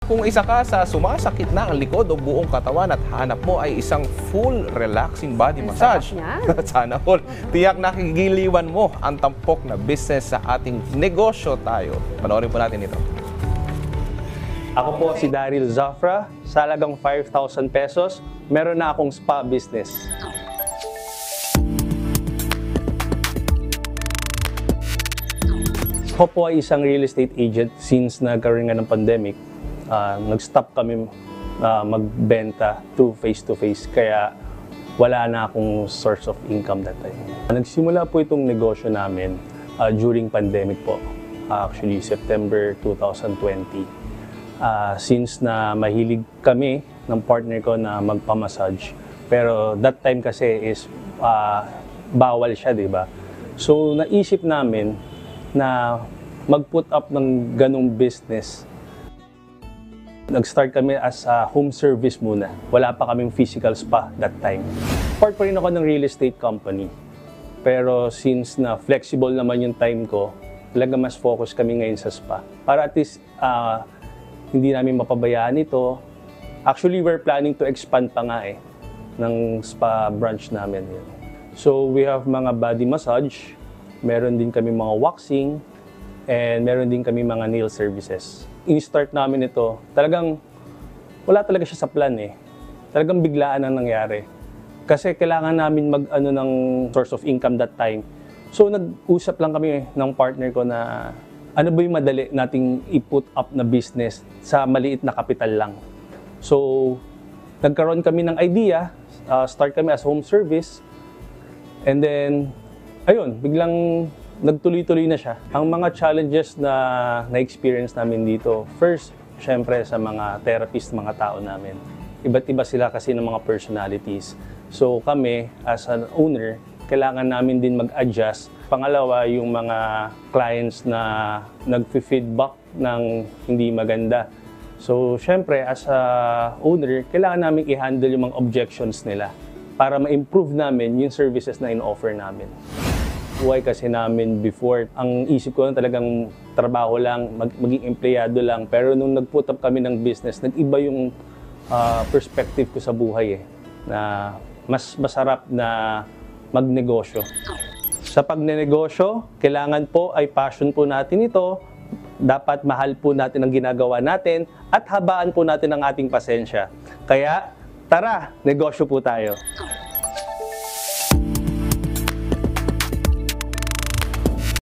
Kung isa ka sa sumasakit na ang likod o buong katawan at hanap mo ay isang full relaxing body Ang massage, sarap niyan. sana all, tiyak nakikigiliwan mo ang tampok na business sa ating negosyo tayo. Panoorin po natin ito. Ako po si Daryl Zafra, sa halagang 5,000 pesos, meron na akong spa business. Ako po ay isang real estate agent since nagkaroon nga ng pandemic. Nag-stop kami magbenta through face-to-face, kaya wala na akong source of income that time. Nagsimula po itong negosyo namin during pandemic po, actually September 2020. Since na mahilig kami ng partner ko na magpamassage, pero that time kasi is bawal siya, di ba? So naisip namin na mag-put up ng ganong business. Nag-start kami as a home service muna. Wala pa kaming physical spa that time. Part pa rin ako ng real estate company. Pero since na flexible naman yung time ko, talaga mas focus kami ngayon sa spa. Para at least hindi namin mapabayaan ito. Actually, we're planning to expand pa nga ng spa branch namin. So we have mga body massage, meron din kami mga waxing, and meron din kami mga nail services. In-start namin ito, talagang wala talaga siya sa plan Talagang biglaan ang nangyari. Kasi kailangan namin mag-ano ng source of income that time. So nag-usap lang kami ng partner ko na ano ba yung madali nating i-put up na business sa maliit na kapital lang. So nagkaroon kami ng idea, start kami as home service, and then ayun, biglang nagtuloy-tuloy na siya. Ang mga challenges na na-experience namin dito, first, syempre sa mga therapist, mga tao namin. Iba't iba sila kasi ng mga personalities. So kami, as an owner, kailangan namin din mag-adjust. Pangalawa, yung mga clients na nag-feedback ng hindi maganda. So syempre, as a owner, kailangan namin i-handle yung mga objections nila para ma-improve namin yung services na in-offer namin. Buhay kasi namin before, ang isip ko lang talagang trabaho lang, maging empleyado lang. Pero nung nag-put up kami ng business, nag-iba yung perspective ko sa buhay na mas masarap na magnegosyo. Sa pagnenegosyo, kailangan po ay passion po natin ito, dapat mahal po natin ang ginagawa natin, at habaan po natin ang ating pasensya. Kaya, tara, negosyo po tayo.